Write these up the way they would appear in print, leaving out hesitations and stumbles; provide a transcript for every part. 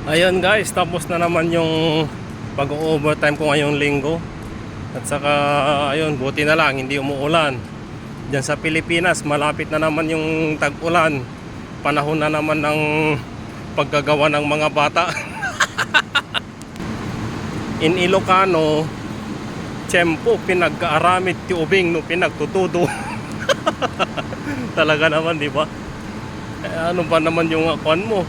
Ayun guys, tapos na naman yung pag-overtime ko ngayong linggo. At saka ayun, buti na lang hindi umuulan. Diyan sa Pilipinas, malapit na naman yung tag-ulan. Panahon na naman ng paggagawa ng mga bata. In Ilocano, tiyempo pinag-aaramid ti ubing no pinagtutudo. Talaga naman, di ba? Ano ba naman yung akuan mo?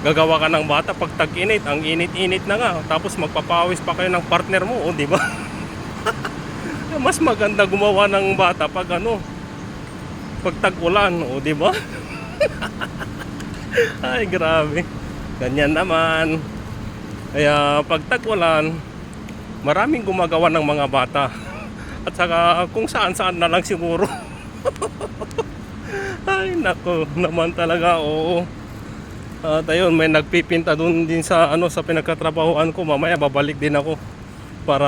Gagawa ka ng bata pag tag-init, ang init-init na nga, tapos magpapawis pa kayo ng partner mo, di ba? Mas maganda gumawa ng bata pag pag tag-ulan, di ba? Ay, grabe. Ganyan naman. Kaya pag tag-ulan, maraming gumagawa ng mga bata. At saka kung saan-saan na lang siguro. Ay, nako naman talaga, oo. At ayun, may nagpipinta doon din sa sa pinagkatrabahoan ko. Mamaya babalik din ako para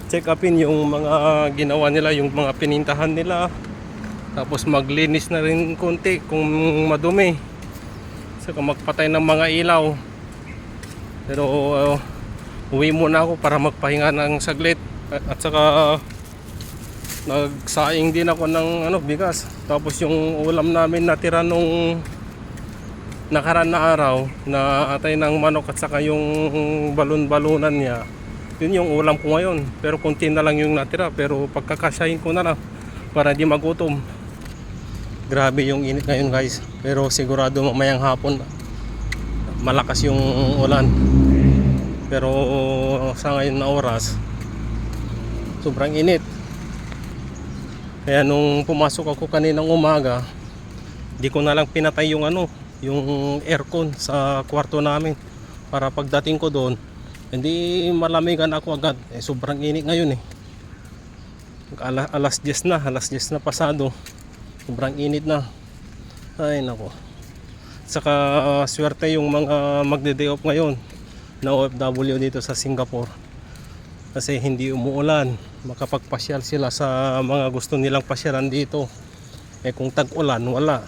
check upin yung mga ginawa nila, yung mga pinintahan nila. Tapos maglinis na rin konti kung madumi. Saka magpatay ng mga ilaw. Pero uwi muna ako para magpahinga ng saglit. At saka nagsaing din ako ng bigas. Tapos yung ulam namin natira nung nakaraan na araw na atay ng manok at saka yung balon-balunan niya, yun yung ulam ko ngayon. Pero konti na lang yung natira, pero pagkakasahin ko na lang para di magutom. Grabe yung init ngayon guys, pero sigurado mamayang hapon malakas yung ulan. Pero sa ngayon na oras sobrang init. Kaya nung pumasok ako kaninang umaga, di ko na lang pinatay yung yung aircon sa kwarto namin para pagdating ko doon hindi malamigan ako agad. Sobrang init ngayon alas 10 na pasado, sobrang init na. Ay nako. Saka swerte yung mga magde-day off ngayon na OFW dito sa Singapore kasi hindi umuulan, makapagpasyal sila sa mga gusto nilang pasyalan dito. Kung tag-ulan wala,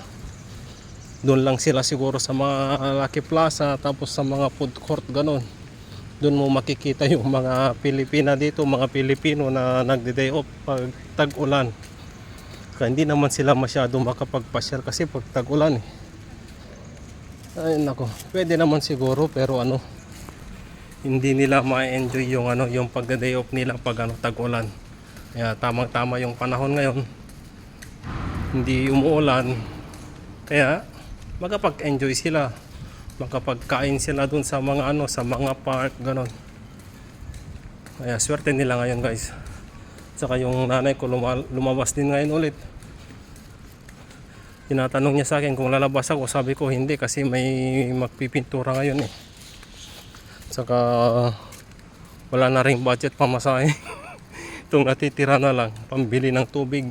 doon lang sila siguro sa mga Lucky Plaza, tapos sa mga food court ganon. Doon mo makikita yung mga Pilipina dito, mga Pilipino na nagde-day off pag tag-ulan. Kaya hindi naman sila masyado makapagpasyal kasi pag tag-ulan ay nako, pwede naman siguro pero hindi nila ma-enjoy yung yung pagde-day off nila pag tag-ulan. Kaya tamang-tama yung panahon ngayon, hindi umuulan, kaya makapag-enjoy sila, makapagkain sila dun sa mga sa mga park ganon. Kaya swerte nila ngayon guys. Saka yung nanay ko lumabas din ngayon ulit. Tinatanong niya sa akin kung lalabas ako, sabi ko hindi kasi may magpipintura ngayon Saka wala na ring budget pamasahe. Itong natitira na lang pambili ng tubig.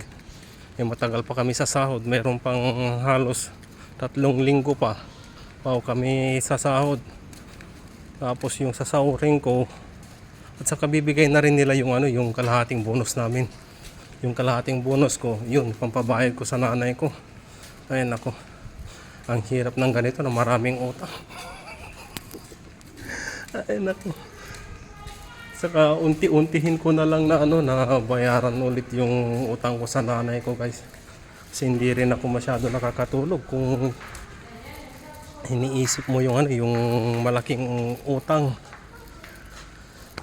Matagal pa kami sa sahod, meron pang halos 3 linggo pa bago kami sasahod. Tapos yung sasahurin ko at saka bibigay na rin nila yung yung kalahating bonus namin. Yung kalahating bonus ko, yun pampabayad ko sa nanay ko. Ay nako, ang hirap ng ganito na maraming utang. Ay nako. Saka unti-untihin ko na lang na na bayaran ulit yung utang ko sa nanay ko guys. Kasi hindi rin ako masyado nakakatulog kung iniisip mo yung yung malaking utang.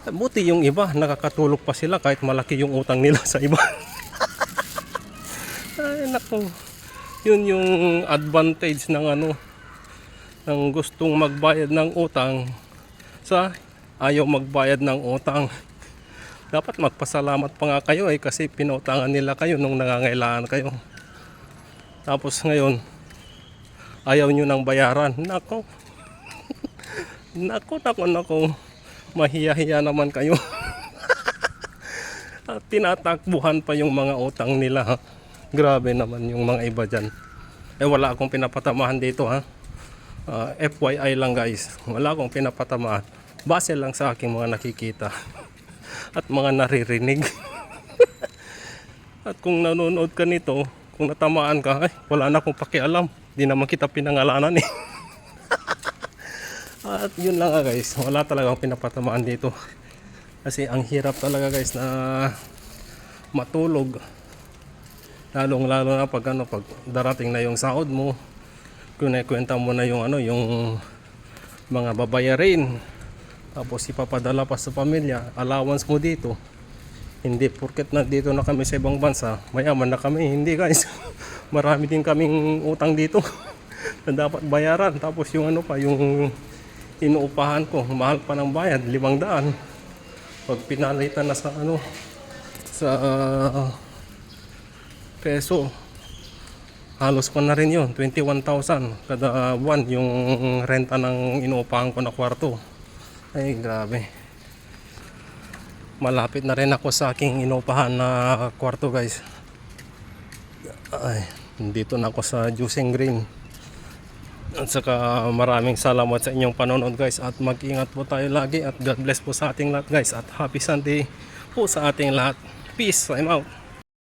Buti yung iba nakakatulog pa sila kahit malaki yung utang nila sa iba. Ay nako. Yun yung advantage ng ng gustong magbayad ng utang sa ayaw magbayad ng utang. Dapat magpasalamat pa nga kayo kasi pinautangan nila kayo nung nangangailangan kayo. Tapos ngayon ayaw nyo nang bayaran. Nako. Nako. Mahiya-hiya naman kayo. At tinatakbuhan pa yung mga utang nila Grabe naman yung mga iba dyan. Wala akong pinapatamahan dito FYI lang guys. Wala akong pinapatamahan. Base lang sa aking mga nakikita at mga naririnig. At kung nanonood ka nito, kung natamaan ka, wala na akong pakialam. Di naman kita pinangalanan At yun lang guys, wala talagang pinapatamaan dito. Kasi ang hirap talaga guys na matulog. Lalong lalo na pag pag darating na yung sahod mo, kwenta mo na yung yung mga babayarin. Tapos ipapadala pa sa pamilya, allowance mo dito. Hindi porket na dito na kami sa ibang bansa, mayaman na kami. Hindi guys. Marami din kaming utang dito na dapat bayaran. Tapos yung yung inuupahan ko, mahal pa ng bayad, 500. Pag pinalitan na sa sa peso, halos pa na rin yun, 21,000 kada buwan yung renta ng inuupahan ko na kwarto. Ay grabe, malapit na rin ako sa aking inuupahan na kwarto guys. Ay, dito na ako sa Juicing Green. At saka maraming salamat sa inyong panonood guys, at mag-ingat po tayo lagi, at God bless po sa ating lahat guys, at happy Sunday po sa ating lahat. Peace, I'm out.